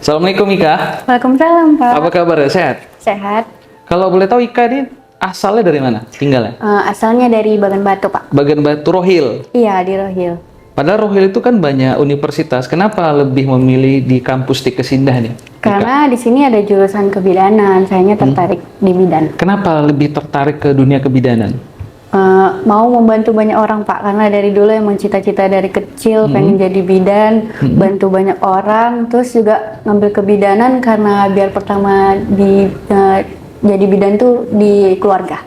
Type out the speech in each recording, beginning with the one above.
Assalamualaikum Ika. Waalaikumsalam, Pak. Apa kabar? Sehat? Sehat. Kalau boleh tahu Ika ini asalnya dari mana? Tinggalnya? Asalnya dari Bagan Batu, Pak. Bagan Batu Rohil. Iya, di Rohil. Padahal Rohil itu kan banyak universitas. Kenapa lebih memilih di kampus di Kesindah nih? Karena di sini ada jurusan kebidanan. Sayanya tertarik di bidan. Kenapa lebih tertarik ke dunia kebidanan? Mau membantu banyak orang, Pak. Karena dari dulu emang cita-cita dari kecil pengen jadi bidan, bantu banyak orang. Terus juga ngambil kebidanan karena biar pertama jadi bidan tuh di keluarga.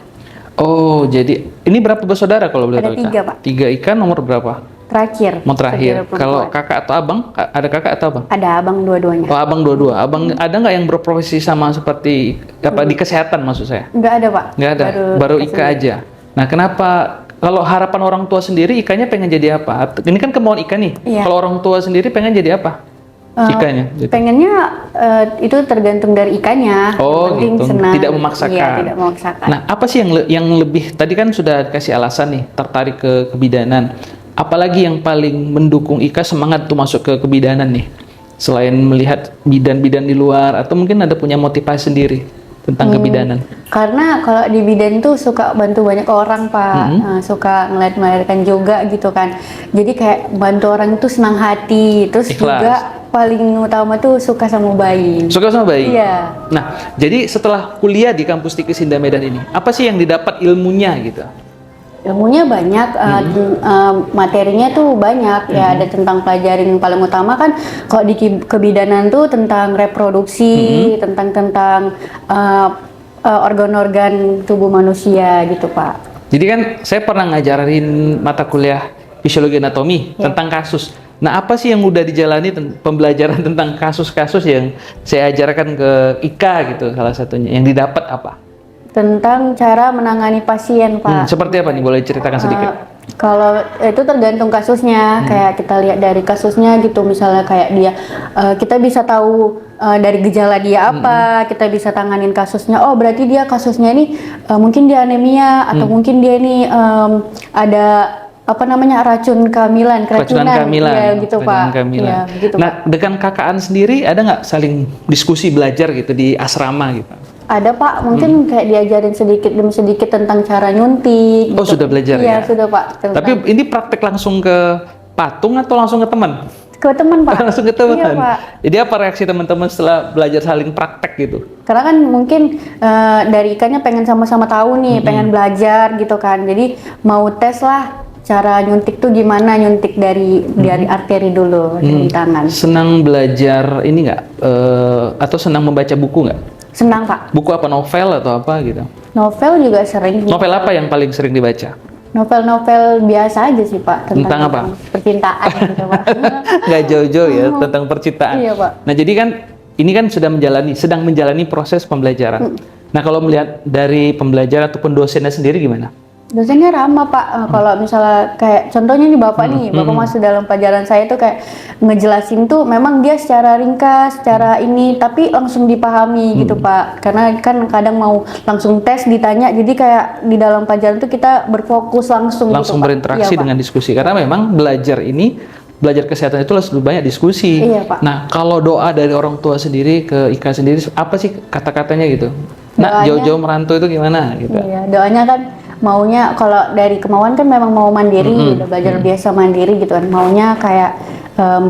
Oh, jadi ini berapa bersaudara kalau boleh Ada tahu? Ika? 3, Pak. 3. Ika nomor berapa? Terakhir. Mau terakhir. saudara Kalau perempuan. kakak atau abang? Ada kakak atau abang? Ada abang dua-duanya. Oh, abang dua-dua. Abang ada nggak yang berprofesi sama seperti apa di kesehatan maksud saya? Nggak ada, Pak. Nggak ada. Baru Ika Ika sendiri. aja. Nah, kenapa kalau harapan orang tua sendiri Ikanya pengen jadi apa? Ini kan kemauan Ika nih. Iya. Kalau orang tua sendiri pengen jadi apa? Ikanya. Gitu. Pengennya itu tergantung dari ikannya. Oh, Yang penting gitu. senang. Tidak memaksakan. Iya, tidak memaksakan. Nah, apa sih yang lebih tadi kan sudah kasih alasan nih tertarik ke kebidanan. Apalagi yang paling mendukung Ika semangat tuh masuk ke kebidanan nih? Selain melihat bidan-bidan di luar atau mungkin ada punya motivasi sendiri tentang kebidanan. Karena kalau di bidan tuh suka bantu banyak orang, Pak. Suka ngeliat melahirkan juga gitu kan. Jadi kayak bantu orang itu senang hati. Terus Ikhlas. juga paling utama tuh suka sama bayi. Suka sama bayi? Iya. Nah, jadi setelah kuliah di kampus Tiki Sinda Medan ini, apa sih yang didapat ilmunya gitu? Ilmunya banyak, materinya tuh banyak. Ya ada tentang pelajaran yang paling utama kan kalau di kebidanan tuh tentang reproduksi, tentang organ-organ tubuh manusia gitu, Pak. Jadi kan saya pernah ngajarin mata kuliah fisiologi anatomi tentang kasus. Nah, apa sih yang udah dijalani pembelajaran tentang kasus-kasus yang saya ajarkan ke Ika gitu salah satunya. Yang didapat apa? Tentang cara menangani pasien, Pak. Seperti apa nih? Boleh ceritakan sedikit? Kalau itu tergantung kasusnya, kayak kita lihat dari kasusnya gitu, misalnya kayak dia, kita bisa tahu dari gejala dia apa, kita bisa tanganin kasusnya. Oh, berarti dia kasusnya ini mungkin dia anemia atau mungkin dia ini ada apa namanya racun kehamilan, Keracunan kehamilan. ya gitu, Keracunan Pak. kehamilan. Ya, gitu, Pak. Nah, dengan kakaan sendiri ada nggak saling diskusi belajar gitu di asrama gitu? Ada, Pak, mungkin kayak diajarin sedikit demi sedikit tentang cara nyuntik. Oh, gitu. sudah belajar Iya, ya? sudah, Pak. Tapi ini praktek langsung ke patung atau langsung ke teman? ke teman, Pak. Langsung ke teman. Iya, Pak. Jadi apa reaksi teman-teman setelah belajar saling praktek gitu? Karena kan mungkin dari ikannya pengen sama-sama tahu nih, pengen belajar gitu kan. Jadi mau tes lah cara nyuntik tuh gimana, nyuntik dari arteri dulu dari tangan. Senang belajar ini nggak? Atau senang membaca buku nggak? Senang, Pak. Buku apa, novel atau apa gitu? Novel juga sering. Novel apa yang paling sering dibaca? Novel-novel biasa aja sih, Pak. Tentang apa? Percintaan gitu, Pak. Nggak jauh-jauh ya tentang percintaan. Iya, Pak. Nah, jadi kan ini kan sedang menjalani proses pembelajaran. Nah, kalau melihat dari pembelajaran ataupun dosennya sendiri gimana? Dosennya ramah, Pak. Kalau misalnya kayak contohnya nih Bapak nih, Bapak masuk dalam pelajaran saya tuh kayak ngejelasin tuh memang dia secara ringkas, secara ini, tapi langsung dipahami gitu, Pak. Karena kan kadang mau langsung tes ditanya, jadi kayak di dalam pelajaran tuh kita berfokus langsung gitu, Pak. Berinteraksi Iya, Pak. dengan diskusi. Karena memang belajar kesehatan itu harus lebih banyak diskusi. Iya, Pak. Nah, kalau doa dari orang tua sendiri ke Ika sendiri, apa sih kata-katanya gitu? Nah, Doanya- jauh-jauh merantau itu gimana gitu? Iya, doanya kan maunya kalau dari kemauan kan memang mau mandiri, udah belajar biasa mandiri gitu kan. Maunya kayak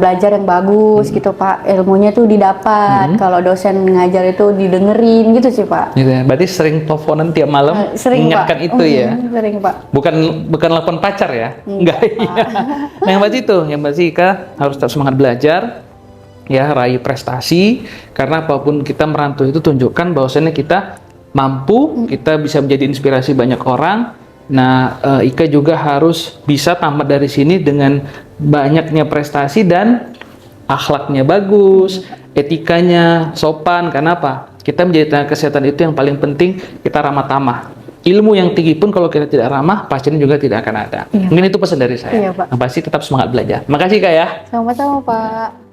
belajar yang bagus gitu, Pak. Ilmunya tuh didapat. Kalau dosen ngajar itu didengerin gitu sih, Pak. Gitu ya. Berarti sering teleponan tiap malam Sering, mengingatkan Pak. itu ya. Sering, Pak. Bukan telepon pacar ya? Enggak. Iya. Nah, yang pasti Ika harus tetap semangat belajar, ya raih prestasi. Karena apapun kita merantau itu tunjukkan bahwasannya kita mampu, kita bisa menjadi inspirasi banyak orang. Nah, Ika juga harus bisa tamat dari sini dengan banyaknya prestasi dan akhlaknya bagus, etikanya sopan. Karena apa? Kita menjadi tenaga kesehatan itu yang paling penting kita ramah tamah. Ilmu yang tinggi pun kalau kita tidak ramah, pasiennya juga tidak akan ada. Iya. Mungkin itu pesan dari saya. Iya, Pak. Yang pasti tetap semangat belajar. Makasih Kak ya. Sama-sama, Pak.